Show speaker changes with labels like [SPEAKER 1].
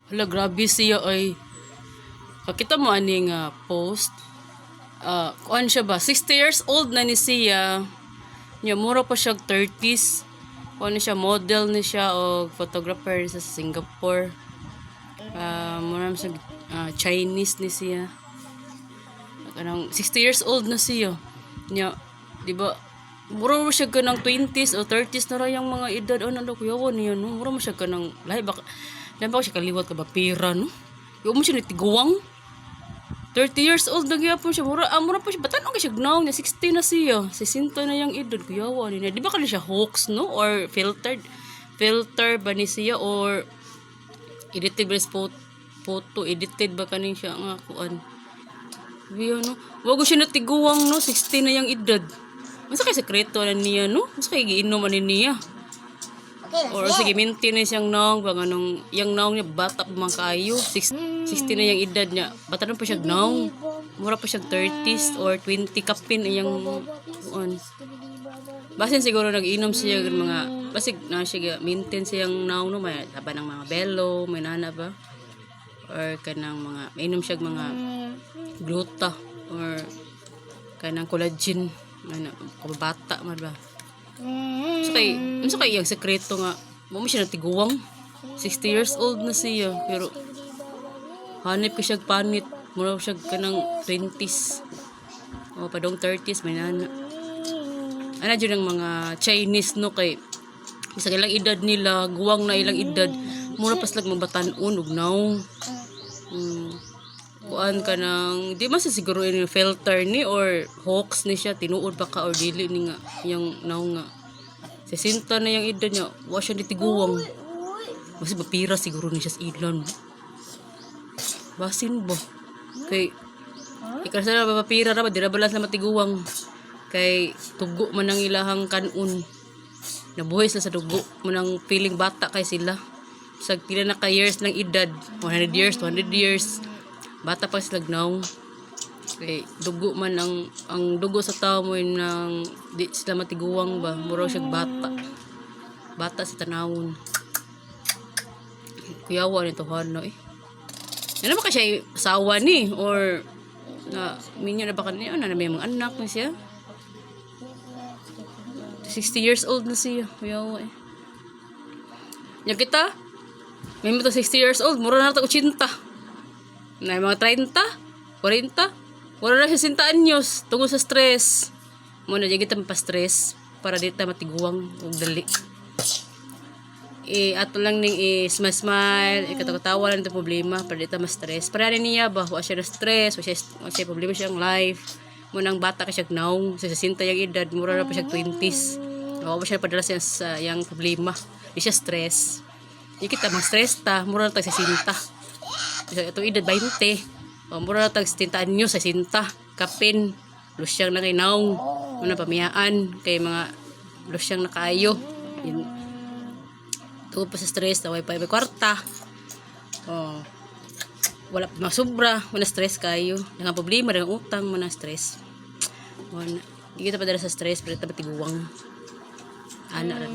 [SPEAKER 1] Hala, grabe siya ay. Pakita mo aning post. Kuan siya ba? 60 years old na ni siya. Nya mura pa siya 30s. Kuan ni siya, model ni siya o photographer sa Singapore. Mura siya Chinese ni siya. Kanang 60 years old na siya. Nya, di ba? Mura mo siya kanang 20s o 30s na ra yung mga edad. Ano kuyawan niya, no? Mura mo siya kanang lahi baka siya kaliwat ka ba pera, no? Yung mo siya natiguwang. 30 years old na gyapon siya. Mura pa siya. Batan ka siya gnaw niya. 60 na siya. 60 na yung edad. Kuyawan niya. Di ba ka siya hoax, no? Or filtered? Filter ba ni siya? Or edited ba photo? Edited ba kanin siya nga kuan? Biyo, no? Wag siya natiguwang, no? 60 na yung edad. Masa kay sekreto na niya, no? Masa kay giinom man niya? Or sige, maintain siyang naong bang anong, yung naong niya bata pa man kayo. 60 na yung edad niya. Bata na pa siya naong. Mura pa siya 30s or 20 kapin yung basin siguro nag-inom siya ng mga basig na siya maintain siyang naong, no? May taba ng mga belo, may nana ba? Or kanang mga mainom siya mga gluta or kanang collagen ano, kabata man ba? So kay yung sekreto nga mo siya natiguwang 60 years old na siya pero hanip ko siya panit mura siya kanang 20s o padong 30s may nana ana dyan ang mga Chinese, no? Kay sa ilang edad nila guwang na ilang edad mura pas lag mabatan-on ug naong kuan ka nang di man sa siguro yung filter ni or hoax ni siya tinuod pa ka or dili ni nga yung naong nga 60 na yung edad niya wa siya ditiguwang kasi mapira siguro ni siya sa ilan basin ba kay ikasa na mapira ra ba di ra balas na matiguwang kay tugo man ang ilahang kanon nabuhay sila sa dugo man ang feeling bata kay sila sa pila na ka years ng edad 100 years 200 years bata pa sila gnaw kay dugo man ang dugo sa tao mo nang di sila matiguwang ba mura siya bata sa tanawon kuyawa nito hano ano ba siya asawa ni or na minyo na ba kaniya na may mga anak na siya 60 years old na siya kuyawa yung kita may mo to 60 years old mura na ito 80 na mga 30, 40, wala na siya 60 anyos tungkol sa stress. Muna dyan kita mapastress para dito matiguwang huwag dali. Ato lang ning smile, ikatawa lang ito problema para dito ma-stress. Para niya ba, wala siya na stress, wala siya problema siyang life. Munang bata ka siya gnaong, sa 60 yung edad, mura na pa siya 20s. Wala siya padala siya sa yung problema. Di siya stress. Di kita ma-stress ta, mura na tayo sa 60. Ito edad 20 mura na tag 60 anyo sa 60 kapin lusyang na kay naong muna pamiyaan kay mga lusyang na kayo tuwa pa sa stress na wifi may kwarta wala pa masubra muna stress kayo nga problema ng utang muna stress hindi kita padala sa stress pero kita matiguwang ana na